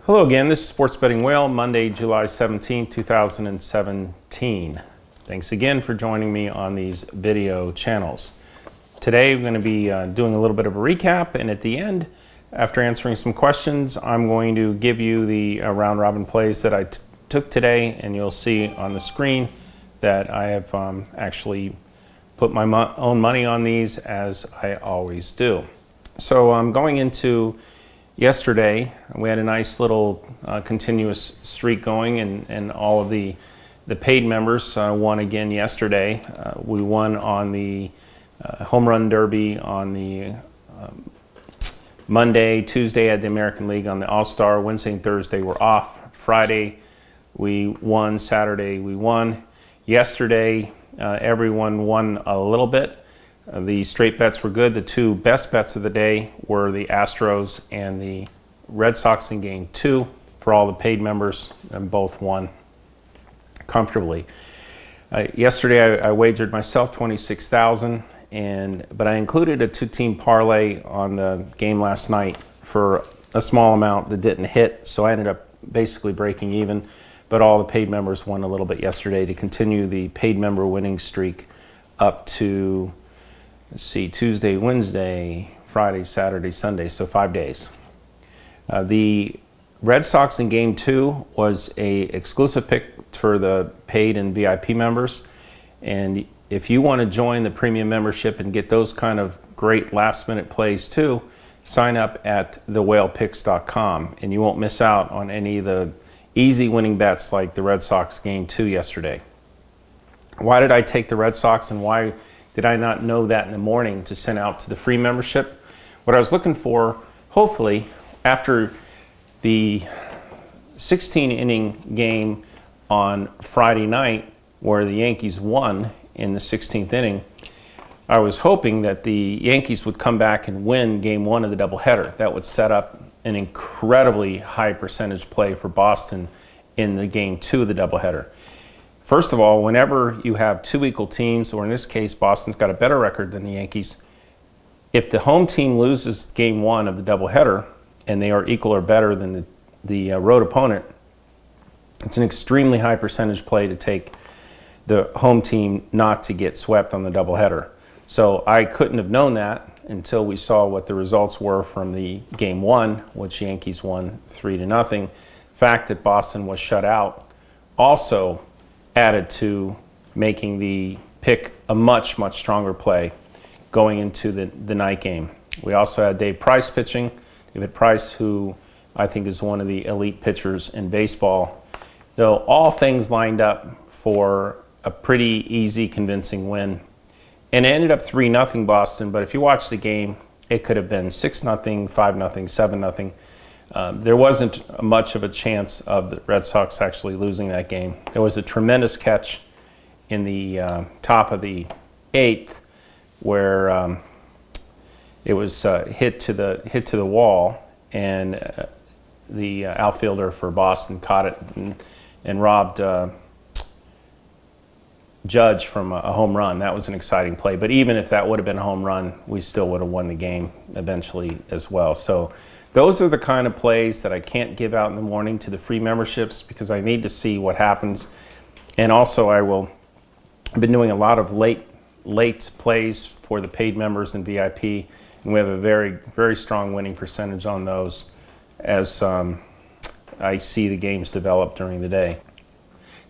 Hello again, this is Sports Betting Whale, Monday, July 17, 2017. Thanks again for joining me on these video channels. Today we're going to be doing a little bit of a recap, and at the end, after answering some questions, I'm going to give you the round robin plays that I took today, and you'll see on the screen that I have actually put my own money on these, as I always do. So I'm going into yesterday. We had a nice little continuous streak going, and all of the paid members won again yesterday. We won on the Home Run Derby on the Monday. Tuesday had the American League on the All-Star. Wednesday and Thursday were off. Friday we won. Saturday we won. Yesterday everyone won a little bit. The straight bets were good. The two best bets of the day were the Astros and the Red Sox in Game 2 for all the paid members, and both won comfortably. Yesterday I wagered myself $26,000, but I included a two-team parlay on the game last night for a small amount that didn't hit, so I ended up basically breaking even, but all the paid members won a little bit yesterday to continue the paid member winning streak up to, let's see, Tuesday, Wednesday, Friday, Saturday, Sunday, so 5 days. The Red Sox in Game 2 was a exclusive pick for the paid and VIP members, and if you want to join the premium membership and get those kind of great last-minute plays too, sign up at thewhalepicks.com, and you won't miss out on any of the easy winning bets like the Red Sox Game 2 yesterday. Why did I take the Red Sox, and why did I not know that in the morning to send out to the free membership? What I was looking for, hopefully, after the 16-inning game on Friday night where the Yankees won in the 16th inning, I was hoping that the Yankees would come back and win Game 1 of the doubleheader. That would set up an incredibly high percentage play for Boston in the Game 2 of the doubleheader. First of all, whenever you have two equal teams, or in this case, Boston's got a better record than the Yankees, if the home team loses Game 1 of the doubleheader and they are equal or better than the road opponent, it's an extremely high percentage play to take the home team not to get swept on the doubleheader. So I couldn't have known that until we saw what the results were from the Game 1, which Yankees won 3-0. The fact that Boston was shut out also added to making the pick a much, much stronger play going into the night game. We also had Dave Price pitching. David Price, who I think is one of the elite pitchers in baseball. So all things lined up for a pretty easy, convincing win. And it ended up 3-0 Boston, but if you watch the game, it could have been 6-0, 5-0, 7-0. There wasn't much of a chance of the Red Sox actually losing that game. There was a tremendous catch in the top of the 8th where it was hit to the wall, and the outfielder for Boston caught it and robbed Judge from a home run. That was an exciting play, but even if that would have been a home run, we still would have won the game eventually as well. So those are the kind of plays that I can't give out in the morning to the free memberships because I need to see what happens. And also I've been doing a lot of late plays for the paid members and VIP, and we have a very, very strong winning percentage on those as I see the games develop during the day.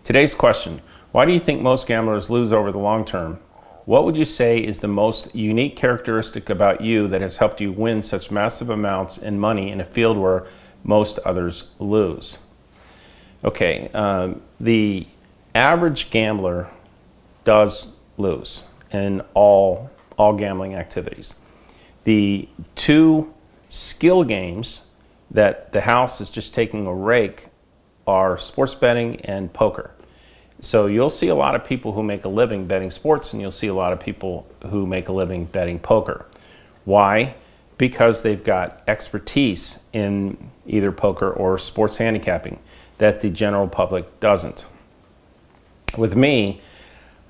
Today's question: why do you think most gamblers lose over the long term? What would you say is the most unique characteristic about you that has helped you win such massive amounts in money in a field where most others lose? Okay, the average gambler does lose in all gambling activities. The two skill games that the house is just taking a rake are sports betting and poker. So you'll see a lot of people who make a living betting sports, and you'll see a lot of people who make a living betting poker. Why? Because they've got expertise in either poker or sports handicapping that the general public doesn't. With me,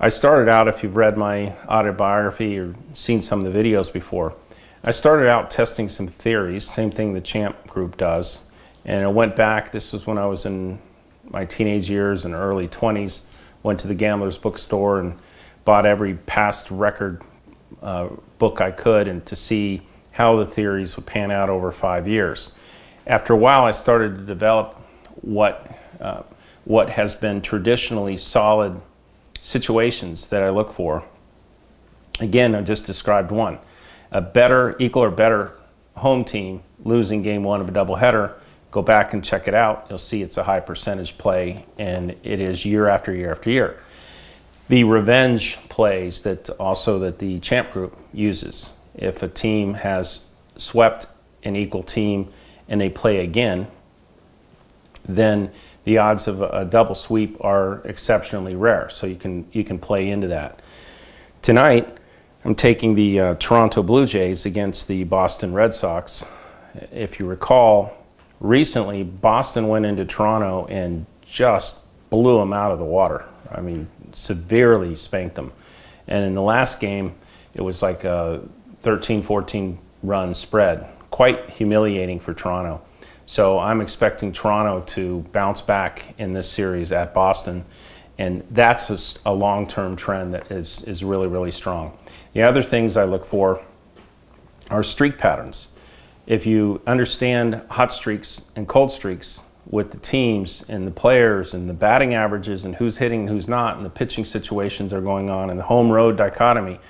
I started out, if you've read my autobiography or seen some of the videos before, I started out testing some theories, same thing the Champ group does, And I went back, this was when I was in my teenage years and early 20s, went to the Gambler's Bookstore and bought every past record book I could, and to see how the theories would pan out over 5 years. After a while, I started to develop what has been traditionally solid situations that I look for. Again, I just described one. A better, equal or better home team losing game one of a doubleheader, go back and check it out. You'll see it's a high percentage play, and it is year after year after year. The revenge plays that the Champ Group uses. If a team has swept an equal team and they play again, then the odds of a double sweep are exceptionally rare. So you can play into that. Tonight, I'm taking the Toronto Blue Jays against the Boston Red Sox. If you recall, recently Boston went into Toronto and just blew them out of the water. I mean, severely spanked them. And in the last game, it was like a 13-14 run spread. Quite humiliating for Toronto. So I'm expecting Toronto to bounce back in this series at Boston, and that's a long-term trend that is really, really strong. The other things I look for are streak patterns. If you understand hot streaks and cold streaks with the teams and the players and the batting averages and who's hitting and who's not, and the pitching situations are going on, and the home-road dichotomy,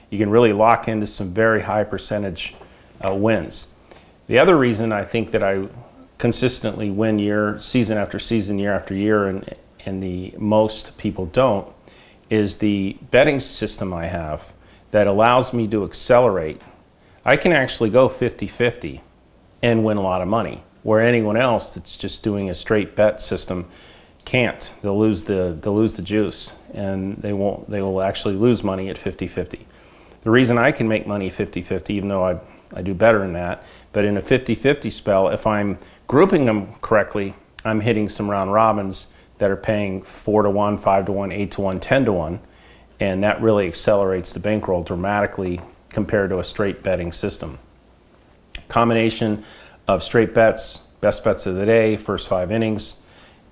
you can really lock into some very high percentage wins. The other reason I think that I consistently win season after season, year after year, and the most people don't, is the betting system I have that allows me to accelerate. I can actually go 50-50 and win a lot of money, where anyone else that's just doing a straight bet system can't. They'll lose the juice, and they will actually lose money at 50-50. The reason I can make money 50-50, even though I do better than that, but in a 50-50 spell, if I'm grouping them correctly, I'm hitting some round robins that are paying 4-1, 5-1, 8-1, 10-1, and that really accelerates the bankroll dramatically compared to a straight betting system. Combination of straight bets, best bets of the day, first 5 innings,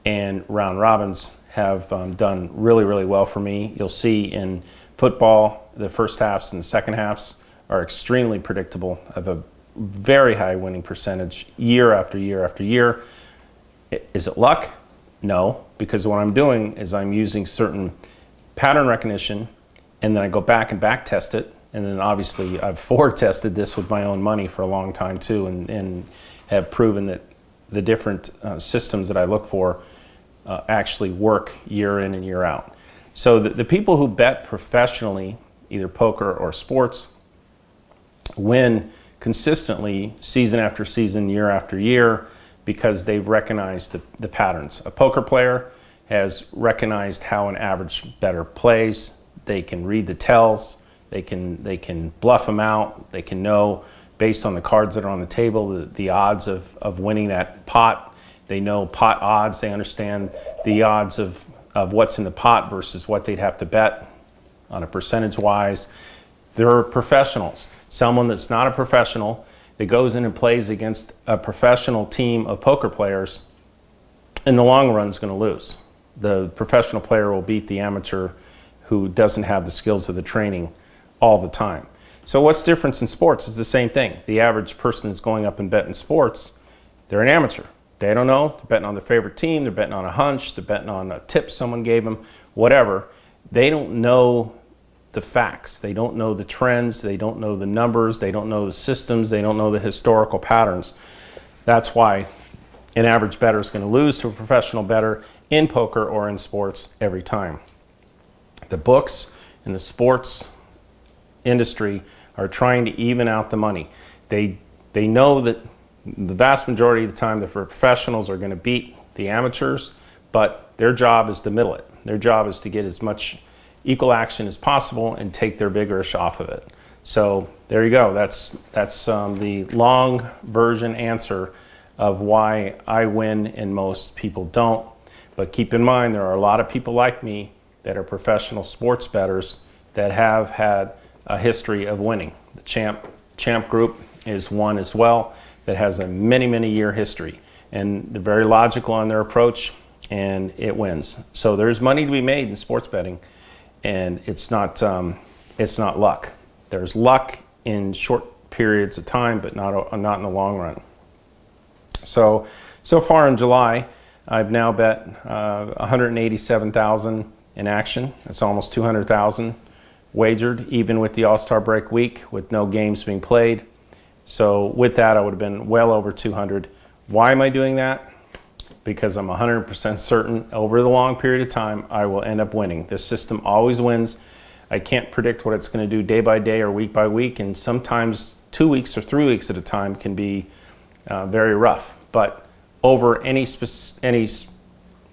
and round robins have done really, really well for me. You'll see in football, the first halves and the second halves are extremely predictable. I have a very high winning percentage year after year after year. Is it luck? No, because what I'm doing is I'm using certain pattern recognition, and then I go back and back test it, and then obviously I've forward tested this with my own money for a long time too, and have proven that the different systems that I look for actually work year in and year out. So the people who bet professionally, either poker or sports, win consistently season after season, year after year, because they've recognized the patterns. A poker player has recognized how an average bettor plays. They can read the tells, they can bluff them out, they can know based on the cards that are on the table the odds of winning that pot. They know pot odds, they understand the odds of what's in the pot versus what they'd have to bet on a percentage wise. They're professionals. Someone that's not a professional that goes in and plays against a professional team of poker players, in the long run is going to lose. The professional player will beat the amateur who doesn't have the skills of the training all the time. So what's the difference in sports? It's the same thing. The average person that's going up and betting sports, they're an amateur. They don't know. They're betting on their favorite team. They're betting on a hunch. They're betting on a tip someone gave them, whatever. They don't know the facts. They don't know the trends. They don't know the numbers. They don't know the systems. They don't know the historical patterns. That's why an average bettor is going to lose to a professional bettor in poker or in sports every time. The books in the sports industry are trying to even out the money. They know that the vast majority of the time the professionals are going to beat the amateurs, but their job is to middle it. Their job is to get as much equal action as possible and take their vigorish off of it. So there you go. That's the long version answer of why I win and most people don't. But keep in mind, there are a lot of people like me that are professional sports bettors that have had a history of winning. The Champ Group is one as well that has a many year history. and they're very logical on their approach, and it wins. So there's money to be made in sports betting, and it's not luck. There's luck in short periods of time, but not in the long run. So far in July, I've now bet 187,000 in action. That's almost 200,000 wagered, even with the All-Star break week, with no games being played. So with that, I would have been well over 200. Why am I doing that? Because I'm 100% certain over the long period of time, I will end up winning. This system always wins. I can't predict what it's going to do day by day or week by week, and sometimes 2 weeks or 3 weeks at a time can be very rough. But over any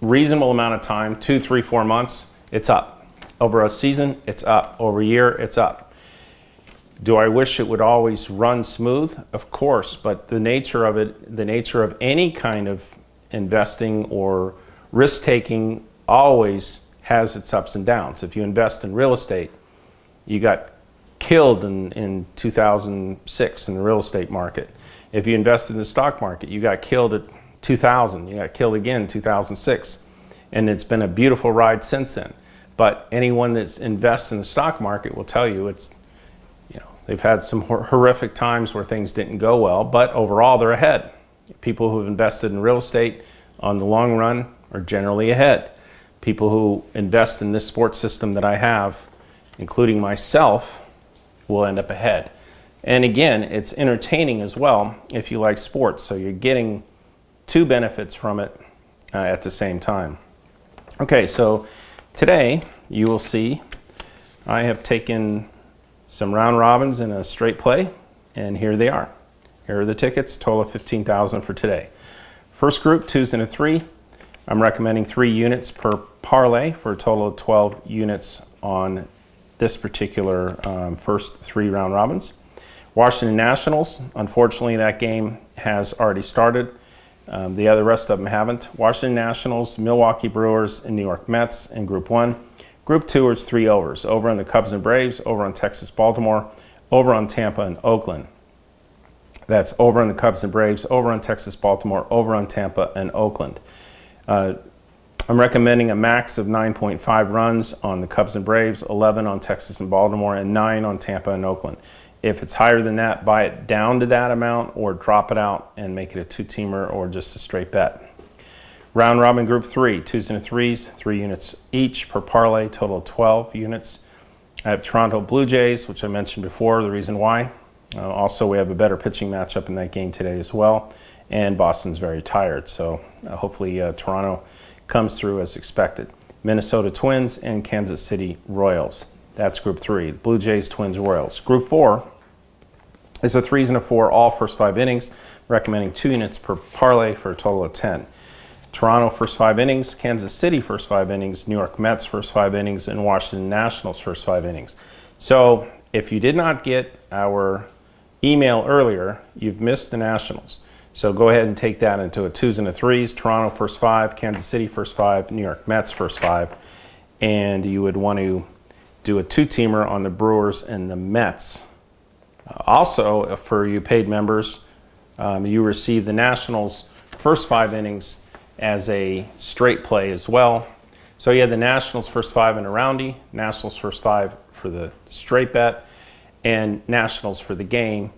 reasonable amount of time, 2, 3, 4 months, it's up. Over a season, it's up. Over a year, it's up. Do I wish it would always run smooth? Of course, but the nature of it, the nature of any kind of investing or risk-taking always has its ups and downs. If you invest in real estate, you got killed in 2006 in the real estate market. If you invest in the stock market, you got killed at 2000. You got killed again in 2006. And it's been a beautiful ride since then. But anyone that invests in the stock market will tell you they've had some horrific times where things didn't go well, but overall they're ahead. People who have invested in real estate on the long run are generally ahead. People who invest in this sports system that I have, including myself, will end up ahead. And again, it's entertaining as well if you like sports, so you're getting two benefits from it at the same time. Okay, so today you will see I have taken some round robins in a straight play, and here they are. Here are the tickets, total of 15,000 for today. First group, 2s and a 3. I'm recommending 3 units per parlay for a total of 12 units on this particular first 3 round robins. Washington Nationals, unfortunately that game has already started. The rest of them haven't. Washington Nationals, Milwaukee Brewers, and New York Mets in Group 1. Group 2 is 3 overs. Over on the Cubs and Braves, over on Texas, Baltimore, over on Tampa and Oakland. That's over on the Cubs and Braves, over on Texas, Baltimore, over on Tampa and Oakland. I'm recommending a max of 9.5 runs on the Cubs and Braves, 11 on Texas and Baltimore, and 9 on Tampa and Oakland. If it's higher than that, buy it down to that amount or drop it out and make it a 2-teamer or just a straight bet. Round robin group 3, 2s and 3s, 3 units each per parlay, total of 12 units. I have Toronto Blue Jays, which I mentioned before, the reason why. Also, we have a better pitching matchup in that game today as well. And Boston's very tired, so hopefully Toronto comes through as expected. Minnesota Twins and Kansas City Royals. That's Group 3, Blue Jays, Twins, Royals. Group 4 is a 3s and a 4, all first 5 innings, recommending 2 units per parlay for a total of 10. Toronto first 5 innings, Kansas City first 5 innings, New York Mets first 5 innings, and Washington Nationals first 5 innings. So if you did not get our email earlier, you've missed the Nationals. So go ahead and take that into a 2s and a 3s, Toronto first 5, Kansas City first 5, New York Mets first 5, and you would want to do a 2-teamer on the Brewers and the Mets. Also, for you paid members, you receive the Nationals first 5 innings as a straight play as well. So you have the Nationals first 5 in a roundy, Nationals first 5 for the straight bet, and Nationals for the game.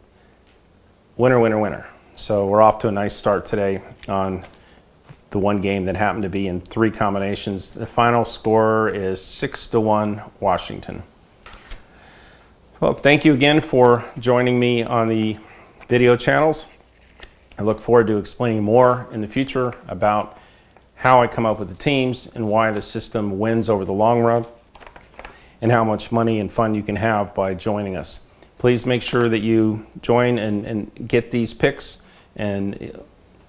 Winner, winner, winner. So we're off to a nice start today on the one game that happened to be in 3 combinations. The final score is 6-1 Washington. Well, thank you again for joining me on the video channels. I look forward to explaining more in the future about how I come up with the teams and why the system wins over the long run and how much money and fun you can have by joining us. Please make sure that you join and get these picks and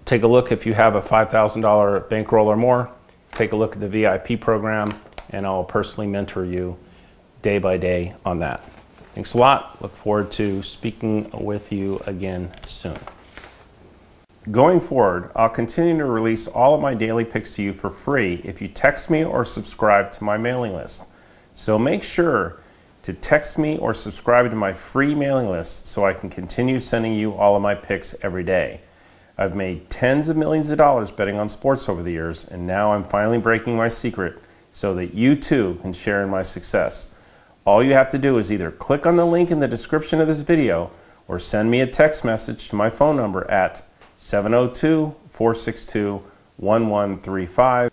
take a look. If you have a $5,000 bankroll or more, take a look at the VIP program and I'll personally mentor you day by day on that. Thanks a lot. Look forward to speaking with you again soon. Going forward, I'll continue to release all of my daily picks to you for free if you text me or subscribe to my mailing list. So make sure to text me or subscribe to my free mailing list so I can continue sending you all of my picks every day. I've made tens of millions of dollars betting on sports over the years, and now I'm finally breaking my secret so that you too can share in my success. All you have to do is either click on the link in the description of this video or send me a text message to my phone number at 702-462-1135.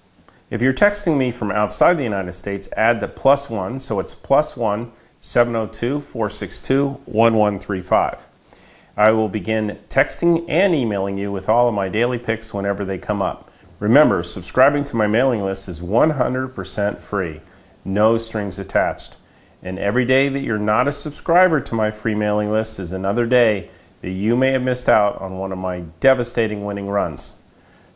If you're texting me from outside the United States, add the +1, so it's +1 702-462-1135. I will begin texting and emailing you with all of my daily picks whenever they come up. Remember, subscribing to my mailing list is 100% free, no strings attached. And every day that you're not a subscriber to my free mailing list is another day that you may have missed out on one of my devastating winning runs.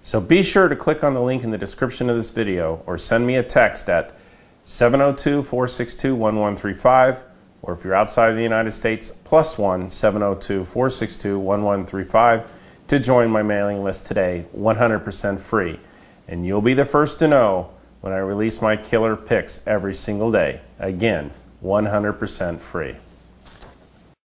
So be sure to click on the link in the description of this video or send me a text at 702-462-1135, or if you're outside of the United States, +1 702-462-1135 to join my mailing list today, 100% free. And you'll be the first to know when I release my killer picks every single day. Again, 100% free.